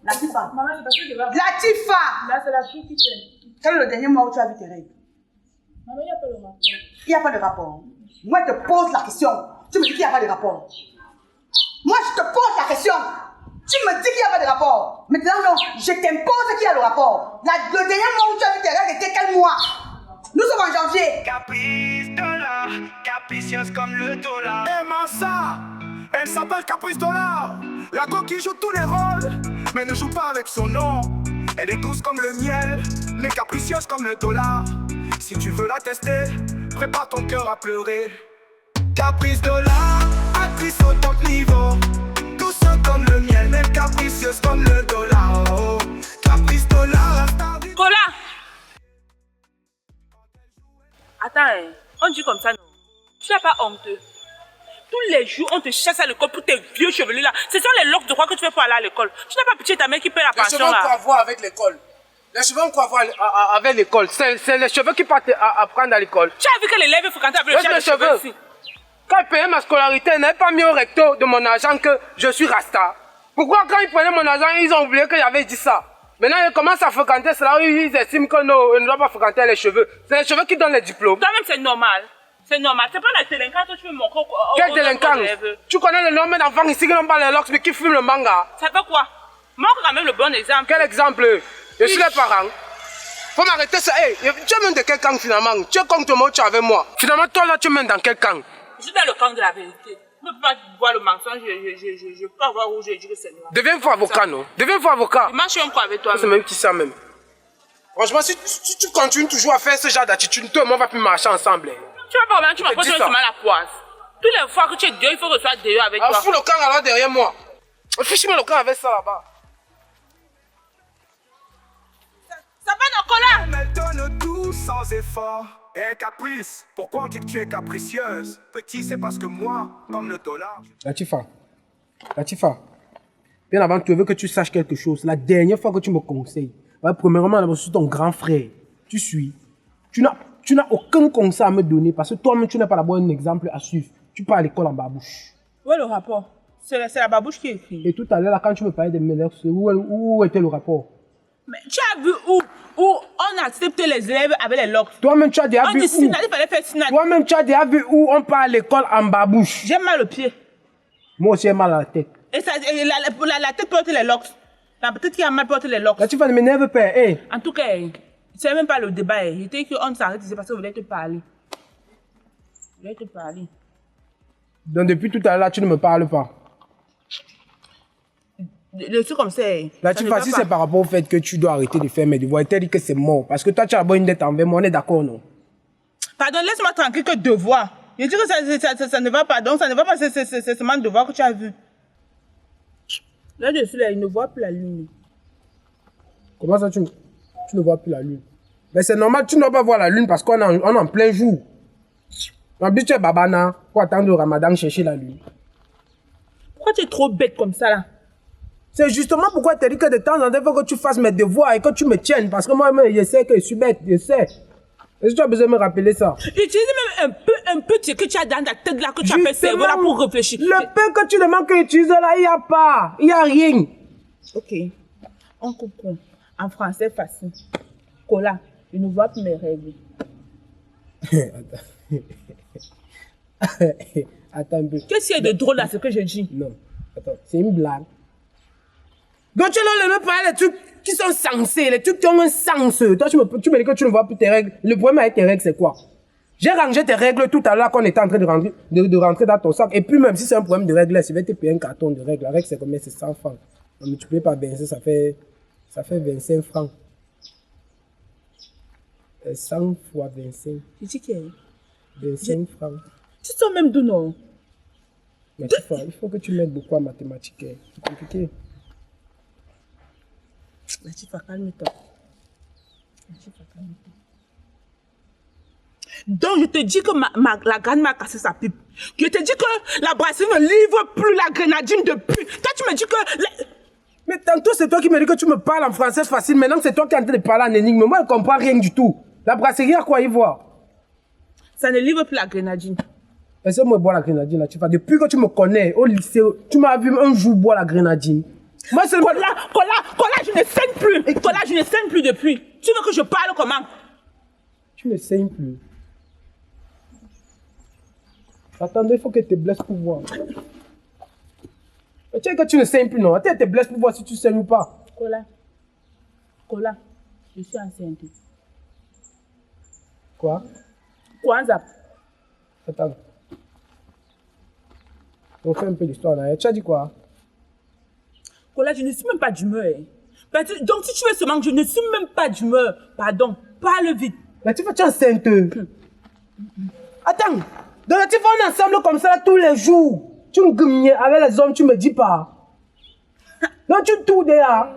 Latifa. Maman, c'est parce que je vais... Latifa. Là, c'est la fille qui t'aime. Quel est le dernier mois où tu as vu tes règles? Maman, il n'y a pas de rapport. Il n'y a pas de rapport. Moi, je te pose la question. Tu me dis qu'il n'y a pas de rapport. Moi, je te pose la question. Tu me dis qu'il n'y a pas de rapport. Maintenant, non, je t'impose qu'il y a le rapport. Le dernier mois où tu as vu tes règles était quel mois? Nous sommes en janvier. Caprice Dollar, capricieuse comme le dollar. Aimant ça, elle s'appelle Caprice Dollar. La go qui joue tous les rôles, mais ne joue pas avec son nom. Elle est douce comme le miel, mais capricieuse comme le dollar. Si tu veux la tester, prépare ton cœur à pleurer. Caprice Dollar, actrice au top niveau. Douce comme le miel, mais capricieuse comme le dollar. Oh. Caprice Dollar, Cola! Attends, hein. On dit comme ça, non? Tu n'es pas honteux. Tous les jours, on te chasse à l'école pour tes vieux chevelus là. Ce sont les locks de quoi que tu fais pour aller à l'école. Tu n'as pas pitié de ta mère qui paie la pension là. Les cheveux ont quoi voir avec l'école? Les cheveux ont quoi voir avec l'école? C'est les cheveux qui partent apprendre à l'école. Tu as vu que l'élève fréquentait avec les cheveux ici. Quand il payait ma scolarité, ils n'avaient pas mis au recto de mon argent que je suis rasta. Pourquoi quand ils prenaient mon argent, ils ont oublié que j'avais dit ça? Maintenant, ils commencent à fréquenter, c'est là où ils estiment que non, ils ne doivent pas fréquenter les cheveux. C'est les cheveux qui donnent les diplômes. Toi-même, c'est normal. C'est normal. C'est pas la délinquance que tu veux montrer au Quelle délinquance? Tu connais le nombre d'enfants ici qui n'ont pas les locks mais qui fument le manga? Ça fait quoi? Montre quand même le bon exemple. Quel exemple? Je suis les parents. Faut m'arrêter ça. Hey, tu es même de quel camp finalement? Tu es contre moi ou tu es avec moi? Finalement, toi là, tu es même dans quel camp? Je suis dans le camp de la vérité. Je ne peux pas voir le mensonge, je peux pas voir où je dis que c'est noir. Deviens-toi avocat, non? Deviens-toi avocat. Je marche un coup avec toi. C'est même qui ça même. Franchement, si tu continues toujours à faire ce genre d'attitude, toi et moi, on va plus marcher ensemble. Tu vas pas vraiment, tu m'apportes seulement la poisse. Toutes les fois que tu es dehors, il faut que tu sois dehors avec toi. Fous le camp alors derrière moi. Fiche-moi le camp avec ça là-bas. Ça va, Nicolas? elle donne tout sans effort. Et caprice, pourquoi on dit que tu es capricieuse? Petit, c'est parce que moi, comme le dollar. Latifa, bien avant, tu veux que tu saches quelque chose. La dernière fois que tu me conseilles, premièrement, je suis ton grand frère. Tu suis. Tu n'as aucun conseil à me donner parce que toi-même, tu n'es pas d'abord un exemple à suivre. Tu pars à l'école en babouche. Où est le rapport? C'est la babouche qui écrit. Et tout à l'heure, quand tu me parlais des médecins, où était le rapport? Mais tu as vu où on accepte les élèves avec les locks? Toi-même, tu as déjà vu où? Il fallait faire synal. Toi-même, tu as déjà vu où on part à l'école en babouche? J'ai mal au pied. Moi aussi, j'ai mal à la tête. Et la tête porte les locks. Peut-être qu'il a mal porté les locks. Là, tu vas ne m'énerve pas. Hey. En tout cas, c'est même pas le débat. Il était qu'on s'arrête ici parce que je voulais te parler. Donc, depuis tout à l'heure, tu ne me parles pas. Le truc comme ça. Là, tu fais si c'est par rapport au fait que tu dois arrêter de faire mes devoirs. Il t'a dit que c'est mort. Parce que toi, tu as une dette envers moi. On est d'accord, non? Pardon, laisse-moi tranquille que devoir. Je dis que ça ne va pas. Donc, ça ne va pas. C'est seulement un devoir que tu as vu. Là, je suis là. Il ne voit plus la lune. Comment ça, tu ne vois plus la lune? Mais c'est normal, tu ne dois pas voir la lune parce qu'on est en plein jour. En plus, tu es babana pour attendre le ramadan chercher la lune. Pourquoi tu es trop bête comme ça, là? C'est justement pourquoi je te dis que de temps en temps, il faut que tu fasses mes devoirs et que tu me tiennes. Parce que moi-même, je sais que je suis bête, je sais. Est-ce que tu as besoin de me rappeler ça? Utilise même un peu ce que tu as dans ta tête là, que tu appelles cerveau là pour réfléchir. Le peu que tu demandes que j'utilise là, il n'y a pas. Il n'y a rien. Ok. On comprend. En français facile. Cola, je ne vois plus mes règles. Attends un peu. Qu'est-ce qu'il y a de drôle à ce que je dis? Non. Attends, c'est une blague. Donc tu ne me parles des trucs qui sont censés, les trucs qui ont un sens. Toi, tu me dis que tu ne vois plus tes règles. Le problème avec tes règles, c'est quoi? J'ai rangé tes règles tout à l'heure quand on était en train de rentrer dans ton sac. Et puis même si c'est un problème de règles, je vais te payer un carton de règles. La règle, c'est combien? C'est 100 francs. Non, mais tu ne peux pas baisser, ça fait 25 francs. 100 fois 25. Tu dis qu'il y a 25 francs. Tu sens même d'où, non? Mais il faut que tu m'aides beaucoup en mathématiques. C'est compliqué. Latifa, calme-toi. Donc, je te dis que la grande m'a cassé sa pipe. Je te dis que la brasserie ne livre plus la grenadine depuis. Toi, tu me dis que... Mais tantôt, c'est toi qui me dis que tu me parles en français facile. Maintenant, c'est toi qui es en train de parler en énigme. Moi, je ne comprends rien du tout. La brasserie, à quoi y voir? Ça ne livre plus la grenadine. Est-ce que moi, boire la grenadine, Latifa? Depuis que tu me connais au lycée, tu m'as vu un jour boire la grenadine. Moi, c'est Kola, je ne saigne plus. Kola, je ne saigne plus depuis. Tu veux que je parle comment? Tu ne saignes plus. Attendez, il faut que tu te blesses pour voir. Mais tu sais que tu ne saignes plus, non? Attends, tu te blesses pour voir si tu saignes ou pas. Kola, je suis enceinte. Quoi? Kwanzaa. Attends. On fait un peu d'histoire là. Tu as dit quoi? Kola, je ne suis même pas d'humeur. Donc, si tu veux seulement que je ne suis même pas d'humeur, pardon, parle vite. Mais tu es enceinte. Attends. Donc, tu vas ensemble comme ça tous les jours. Tu me gagnes avec les hommes, tu me dis pas. Non, tu tournes là.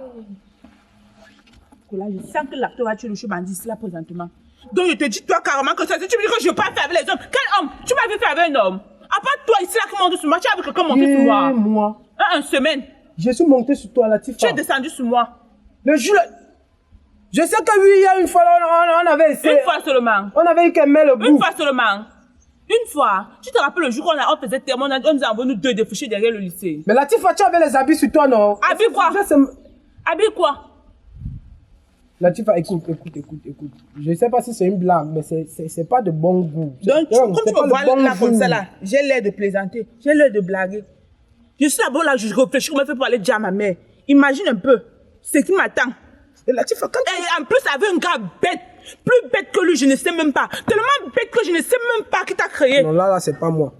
Kola, je sens que l'acteur va tuer le chemin là présentement. Donc, je te dis, toi, carrément, que ça, si tu me dis que je ne veux pas faire avec les hommes. Quel homme? Tu m'avais fait avec un homme. À part toi, ici, là, qui monte sur moi, tu as vu quelqu'un monter sur moi. Moi. Une semaine. Je suis monté sur toi, Latifa. Tu es descendu sur moi. Le jour. Je sais que oui, il y a une fois, on avait essayé. Une fois seulement. On avait eu qu'elle met le bout. Une fois seulement. Une fois. Tu te rappelles le jour où on faisait terme, on nous a envoyé nous deux défouchés derrière le lycée. Mais Latifa, tu avais les habits sur toi, non? Habits quoi? Habits quoi? Latifa, écoute. Je ne sais pas si c'est une blague, mais c'est pas de bon goût. Donc, comme tu me vois là comme ça, là, j'ai l'air de plaisanter, j'ai l'air de blaguer. Je suis là-bas, là, je réfléchis comment faire pour aller dire à ma mère. Imagine un peu ce qui m'attend. Et Latifa, quand Et en plus, avec un gars bête, plus bête que lui, je ne sais même pas. Tellement bête que je ne sais même pas qui t'a créé. Non, là, c'est pas moi.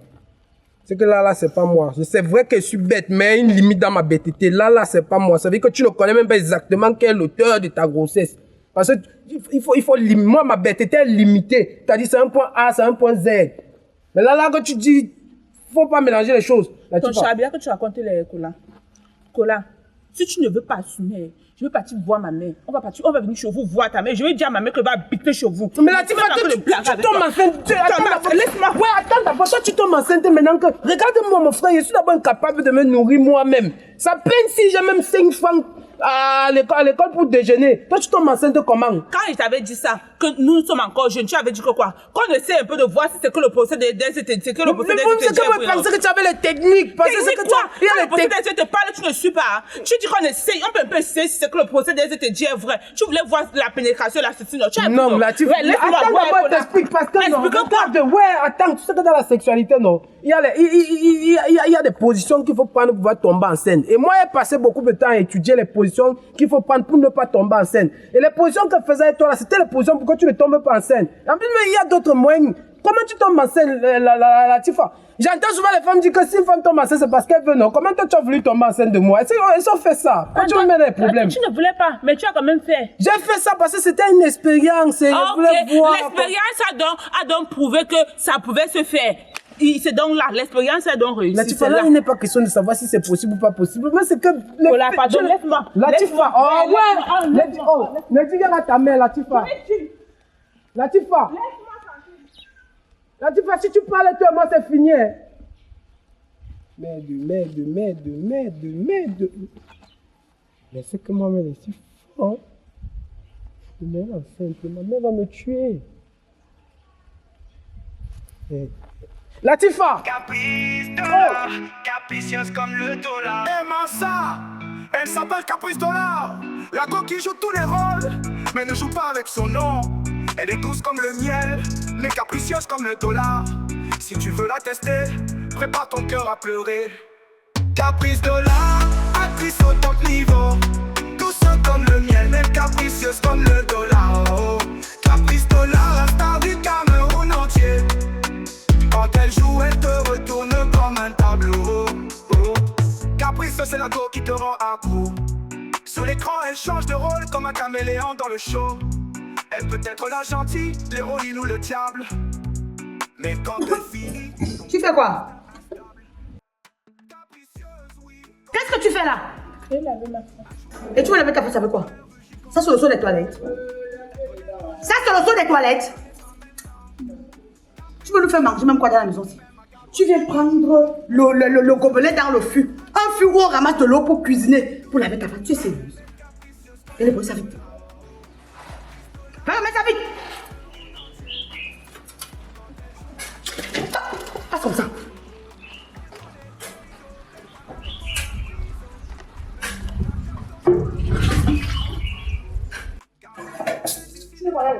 C'est que là, c'est pas moi. C'est vrai que je suis bête, mais il y a une limite dans ma bêteté. Là, c'est pas moi. Ça veut dire que tu ne connais même pas exactement quel est l'auteur de ta grossesse. Parce que moi, ma bêteté est limitée. Tu as dit c'est un point A, c'est un point Z. Mais là, que tu dis, faut pas mélanger les choses. Là, Ton chat, bien que tu racontes les Kola. Kola, si tu ne veux pas assumer, je veux partir voir ma mère. On va venir chez vous voir ta mère. Je vais dire à ma mère qu'elle va habiter chez vous. Mais là, tu tombes enceinte. Laisse-moi. Ouais, attends d'abord. Toi, tu tombes enceinte maintenant que. Regarde-moi, mon frère, je suis d'abord incapable de me nourrir moi-même. Ça peine si j'ai même 5 francs à l'école pour déjeuner. Toi, tu tombes enceinte comment? Quand je t'avais dit ça, que nous sommes encore jeunes, tu avais dit que quoi? Qu'on essaie un peu de voir si c'est que le procès des c'est que le procès des c'est que vous pensez que tu avais les techniques. Parce que c'est que quoi? il y a le procès des te parle, tu ne suis pas. Tu dis qu'on essaie, on peut un peu essayer si c'est que le procès des est vrai. Tu voulais voir la pénétration, la ceci, non, là, tu attends, moi, t'explique parce que non. Regarde, ouais, attends, tu sais que dans la sexualité, non, il y a des positions qu'il faut prendre pour pouvoir tomber enceinte. Et moi, j'ai passé beaucoup de temps à étudier les positions qu'il faut prendre pour ne pas tomber enceinte. Et les positions que faisait toi là, c'était les positions pour que tu ne tombes pas enceinte. En plus, mais il y a d'autres moyens. Comment tu tombes enceinte, Latifa? J'entends souvent les femmes dire que si une femme tombe enceinte, c'est parce qu'elle veut, non? Comment toi tu as voulu tomber enceinte de moi? Ils ont fait ça. Quand tu me mets des problèmes. Tu ne voulais pas, mais tu as quand même fait. J'ai fait ça parce que c'était une expérience. L'expérience a donc prouvé que ça pouvait se faire. C'est donc là, l'expérience a donc réussi. Latifa, là, il n'est pas question de savoir si c'est possible ou pas possible. Mais c'est que. Oh là, pardon, laisse-moi. Latifa, oh ouais! Ne dis rien à ta mère, Latifa. Latifa. Latifa, si tu parles, toi, moi, c'est fini. Merde. Mais c'est que ma mère est si forte. Ma mère est enceinte, ma mère va me tuer. Latifa! Caprice dollar, capricieuse comme le dollar. Aimant ça, elle s'appelle Caprice dollar. La coquille joue tous les rôles, mais ne joue pas avec son nom. Elle est douce comme le miel, mais capricieuse comme le dollar. Si tu veux la tester, prépare ton cœur à pleurer. Caprice dollar, actrice au top niveau. Douce comme le miel, mais capricieuse comme le dollar. Oh. Caprice dollar, la star du Cameroun entier. Quand elle joue, elle te retourne comme un tableau. Oh. Caprice, c'est la go qui te rend accro. Sur l'écran, elle change de rôle comme un caméléon dans le show. Elle peut être la gentille, l'héroïne ou le diable. Mais quand elle finit... Tu fais quoi? Qu'est-ce que tu fais là? Et tu veux laver ta face avec quoi? Ça, c'est le seau des toilettes. Ça, c'est le seau des toilettes. Tu veux nous faire manger même quoi dans la maison aussi? Tu viens prendre le gobelet dans le fût. Un fût où on ramasse de l'eau pour cuisiner. Pour laver ta face. Tu es sérieuse? Et les ça vite. Va remettre ça vite. Passe comme ça.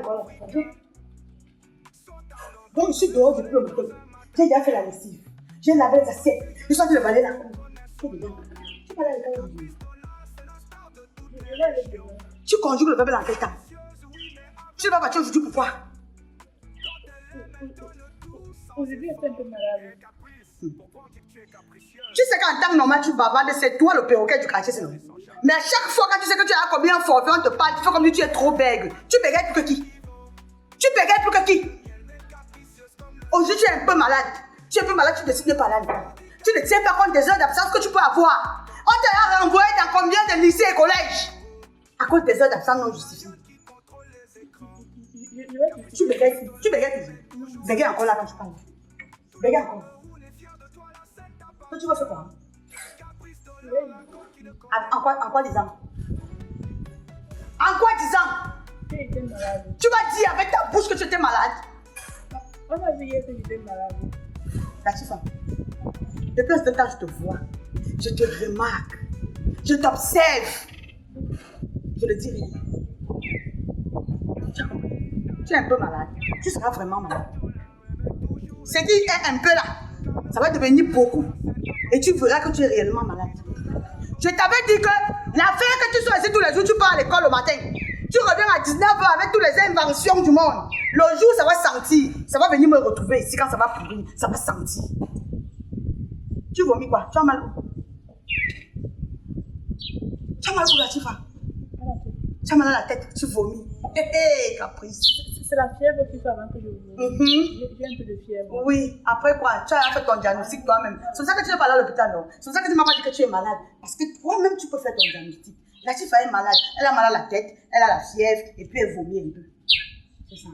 l'école. Donc, je suis dehors depuis le matin. J'ai déjà fait la lessive. J'ai lavé les assiettes. Je suis en train de balayer la cour. Tu es dedans. Tu vas aller à l'école aujourd'hui. Tu conjugues le verbe dans quel temps? Tu ne vas pas partir aujourd'hui, pourquoi? Aujourd'hui, je suis un peu malade. Tu sais qu'en temps normal, tu bavardes, c'est toi le perroquet du quartier, c'est non. Mais à chaque fois quand tu sais que tu as combien de forfaits, on te parle, tu fais comme si tu es trop bègue. Tu bégayes plus que qui? Tu bégayes plus que qui? Aujourd'hui, tu es un peu malade. Tu es un peu malade, tu décides de parler à l'école. Tu ne tiens pas compte des heures d'absence que tu peux avoir. On t'a renvoyé dans combien de lycées et collèges? À cause des heures d'absence non justifiées. Tu bégayes toujours. Bégayes encore là quand tu parles. Bégayes encore. Que tu vas faire quoi? En quoi disant? En quoi disant? Tu vas dire avec ta bouche que tu étais malade? On a vu hier que j'étais malade. Latifa, depuis un certain temps, je te vois. Je te remarque. Je t'observe. Je ne dis rien. Tu as compris? Tu es un peu malade. Tu seras vraiment malade. Ce qui est un peu là, ça va devenir beaucoup. Et tu verras que tu es réellement malade. Je t'avais dit que l'affaire que tu sois ici tous les jours, tu pars à l'école le matin. Tu reviens à 19h avec toutes les inventions du monde. Le jour, ça va sentir. Ça va venir me retrouver ici quand ça va pourrir. Ça va sentir. Tu vomis quoi? Tu as mal où? Tu as mal où, Latifa? Tu as mal à la tête, tu vomis. Hé, caprice. C'est la fièvre qui fait avant que je vomis. J'ai un peu de fièvre. Oui, après quoi? Tu as fait ton diagnostic toi-même. C'est pour ça que tu n'es pas là à l'hôpital, non? C'est pour ça que tu m'as pas dit que tu es malade. Parce que toi-même, tu peux faire ton diagnostic. Latifa est malade. Elle a mal à la tête, elle a la fièvre, et puis elle vomit un peu. C'est ça.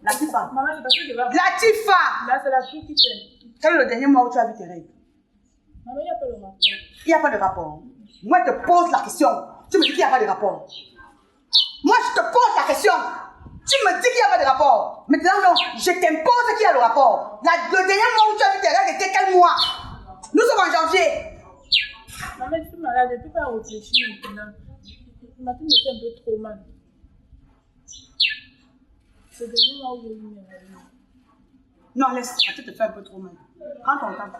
Latifa. Maman, c'est parce que je vais... Latifa! Là, c'est la fille qui fait. Quel est le dernier mois où tu as vu tes règles? Maman, il n'y a pas de rapport. Il n'y a pas de rapport. Moi, je te pose la question. Tu me dis qu'il n'y a pas de rapport. Moi, je te pose la question. Tu me dis qu'il n'y a pas de rapport. Maintenant, non, je t'impose qu'il y a le rapport. Le dernier mois où tu as vu tes règles était quel mois? Nous sommes en janvier. Maman, je suis malade, je ne peux pas réfléchir maintenant. Ma tête me fait un peu trop mal. C'est le dernier mois où j'ai eu mes règles. Non, laisse, la tête te fait un peu trop mal. Prends ton temps.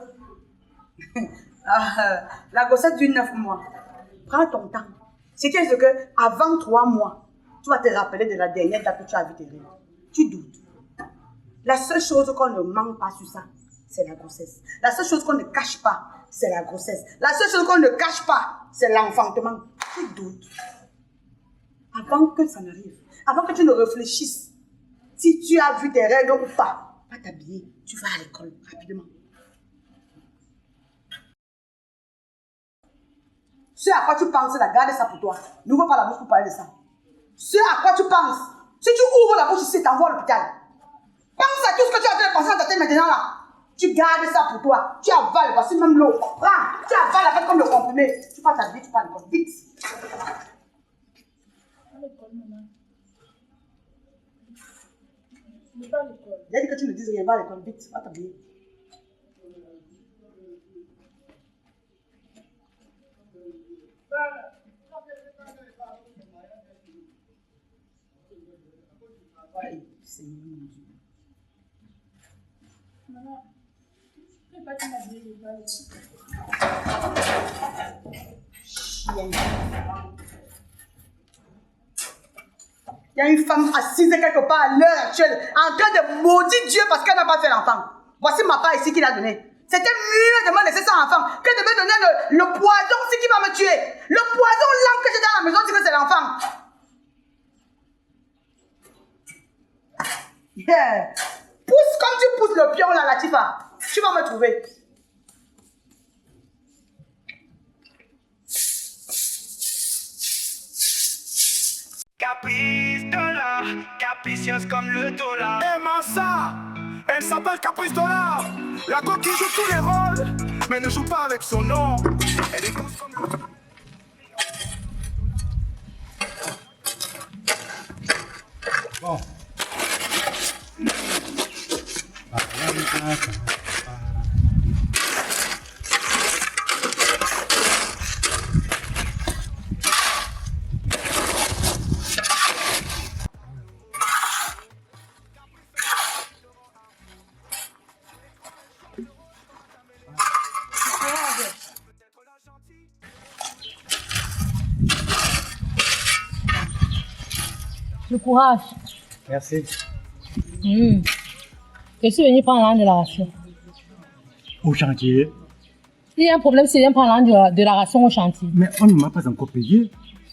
La grossesse dure 9 mois. Prends ton temps. C'est que avant 3 mois, tu vas te rappeler de la dernière date que tu as vu tes règles. Tu doutes. La seule chose qu'on ne manque pas sur ça, c'est la grossesse. La seule chose qu'on ne cache pas, c'est la grossesse. La seule chose qu'on ne cache pas, c'est l'enfantement. Tu doutes. Avant que ça n'arrive, avant que tu ne réfléchisses, si tu as vu tes règles ou pas, va t'habiller, tu vas à l'école rapidement. Ce à quoi tu penses, la garde ça pour toi. N'ouvre pas la bouche pour parler de ça. Ce à quoi tu penses, si tu ouvres la bouche ici, t'envoies à l'hôpital. Pense à tout ce que tu as fait penser dans ta tête maintenant là. Tu gardes ça pour toi. Tu avales, voici même l'eau. Prends, tu avales avec comme le comprimé. Tu vas t'habiller, tu pars à l'école. Vite. À l'école, maman. Je ne vais pas à l'école. J'ai dit que tu ne dises rien, va à l'école. Vite, va t'habiller. Seigneur mon Dieu. Maman, je ne vais pas t'habiller, je vais à l'école. Chien. Il y a une femme assise quelque part à l'heure actuelle en train de maudire Dieu parce qu'elle n'a pas fait l'enfant. Voici ma part ici qu'il a donné. C'était mieux de me laisser sans enfant que de me donner le poison aussi qui va me tuer. Le poison lent que j'ai dans la maison, c'est que c'est l'enfant. Yeah. Pousse comme tu pousses le pion là, Latifa. Tu vas me trouver. Caprice dollar, capricieuse comme le dollar. Aimant ça, elle s'appelle Caprice Dollar. La coquille joue tous les rôles, mais ne joue pas avec son nom. Elle est douce comme le... Bon. Le courage. Merci. Je suis venu prendre l'argent de la ration. Au chantier. Il y a un problème, c'est de prendre l'argent de la ration au chantier. Mais on ne m'a pas encore payé.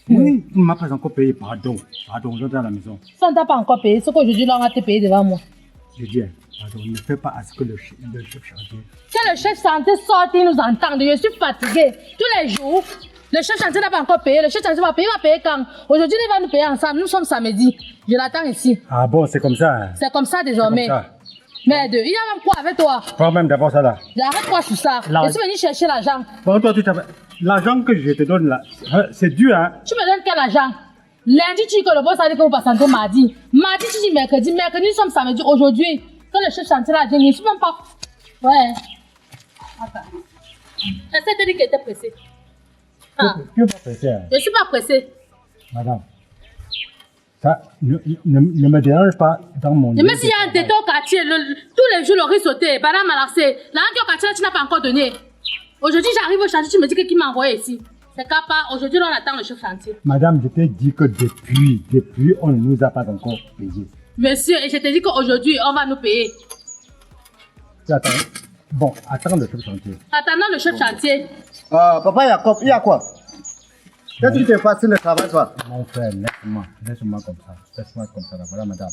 Oui, on ne m'a pas encore payé. Pardon. Pardon, je vais à la maison. Ça ne t'a pas encore payé. Ce qu'aujourd'hui, là, on va te payer devant moi. Je dis, pardon, ne fais pas à ce que le chef chantier. Quand le chef chantier sort, il nous entend. Je suis fatiguée. Tous les jours, le chef chantier n'a pas encore payé. Le chef chantier va payer quand? Aujourd'hui, il va nous payer ensemble. Nous sommes samedi. Je l'attends ici. Ah bon, c'est comme ça. Hein? C'est comme ça désormais. Comme ça. Merde, il y a même quoi avec toi? Prends même d'abord ça là. J'arrête quoi sur ça? Je suis venu chercher l'argent. Bon, toi, tu t'appelles. L'argent que je te donne là, c'est dur, hein? Tu me donnes quel argent? Lundi, tu dis que le boss a dit que vous passez encore mardi. Mardi, tu dis mercredi. Mercredi, nous sommes samedi. Aujourd'hui, quand le chef chantier là, je ne suis même pas. Ouais. Attends. Essaie de dire qu'elle était pressée. Ah. Tu es pas pressé, hein? Je ne suis pas pressée. Madame. Ça ne me dérange pas dans mon. Mais s'il y a un détail au quartier, tous les jours, le riz sauté, banane malassée, l'argent au quartier, tu n'as pas encore donné. Aujourd'hui, j'arrive au chantier, tu me dis que qui m'a envoyé ici. C'est capable. Aujourd'hui, on attend le chef chantier. Madame, je t'ai dit que depuis, on ne nous a pas encore payé. Monsieur, et je t'ai dit qu'aujourd'hui, on va nous payer. Attends. Bon, attends le chef chantier. Attendant le chef chantier. Papa Jacob, il y a quoi? Qu'est-ce qui te passe sur le travail, toi? Mon frère, laisse-moi comme ça. Laisse-moi comme ça, là. Voilà, madame.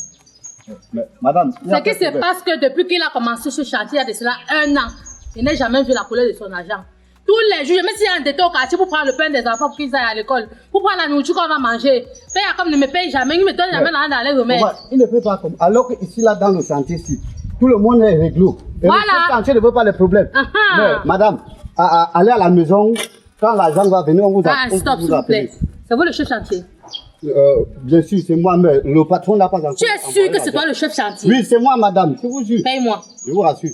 Mais, madame, il y a Ce qui quel se problème? passe que depuis qu'il a commencé ce chantier, il y a de cela 1 an, il n'a jamais vu la couleur de son argent. Tous les jours, même s'il y a un détail au quartier pour prendre le pain des enfants pour qu'ils aillent à l'école, pour prendre la nourriture qu'on va manger, Père Jacob ne me paye jamais, il me donne jamais l'argent dans les remèdes. Il ne peut pas comme. Alors qu'ici, là, dans le chantier, ici, tout le monde est réglo. Et Voilà. le chantier ne veut pas les problèmes. Ah-ha. Mais, madame, allez à la maison, quand l'argent va venir, on vous Ah, stop, s'il vous plaît. C'est vous le chef chantier. Bien sûr, c'est moi, mais le patron n'a pas encore. Tu es sûr que c'est toi le chef chantier? Oui, c'est moi, madame, je vous jure. Paye-moi. Je vous rassure.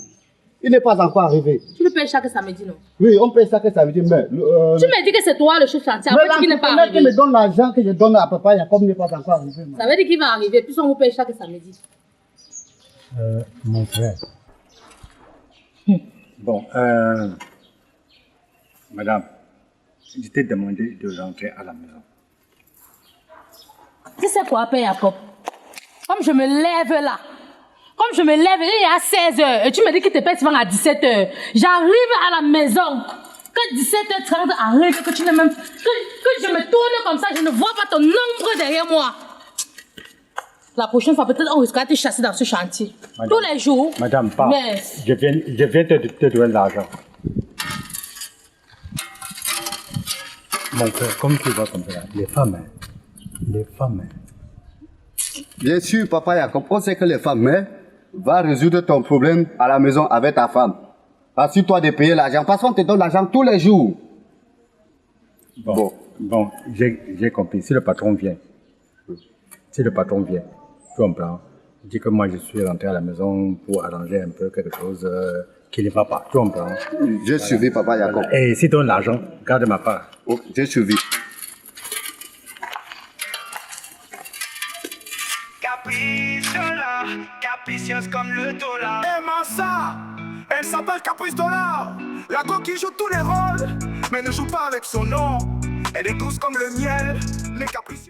Il n'est pas encore arrivé. Tu le payes chaque samedi, non? Oui, on paye ça que ça veut dire, mais. Tu me dis que c'est toi le chef chantier, mais après tu n'es pas l'entrepreneur qui arrivé. me donne l'argent que je donne à papa Jacob n'est pas encore arrivé. madame. Ça veut dire qu'il va arriver, puis on vous paye chaque samedi. Mon frère. Bon, madame, je t'ai demandé de rentrer à la maison. Tu sais quoi, Père Jacob? Comme je me lève là, il y a 16 heures, et tu me dis que tu payes souvent à 17 heures. J'arrive à la maison, que 17h30 arrive, que tu n'es même. Que je me tourne comme ça, je ne vois pas ton ombre derrière moi. La prochaine fois, peut-être on risquera de te chasser dans ce chantier. Madame, tous les jours. Madame, pas. Mais. Je viens te donner l'argent. Mon frère, comme tu vois comme ça, les femmes. Bien sûr, papa Jacob, on sait que les femmes, mais va résoudre ton problème à la maison avec ta femme. Assure-toi de payer l'argent, parce qu'on te donne l'argent tous les jours. Bon, j'ai compris. Si le patron vient, tu comprends, dis que moi je suis rentré à la maison pour arranger un peu quelque chose qui ne va pas, tu comprends. J'ai suivi, papa Jacob. Et si tu donnes l'argent, garde ma part. Oh, j'ai suivi. Capriciola, capricieuse comme le dollar. Aimant ça, elle s'appelle Caprice Dollar. La coquille joue tous les rôles, mais ne joue pas avec son nom. Elle est douce comme le miel, les capricieuses.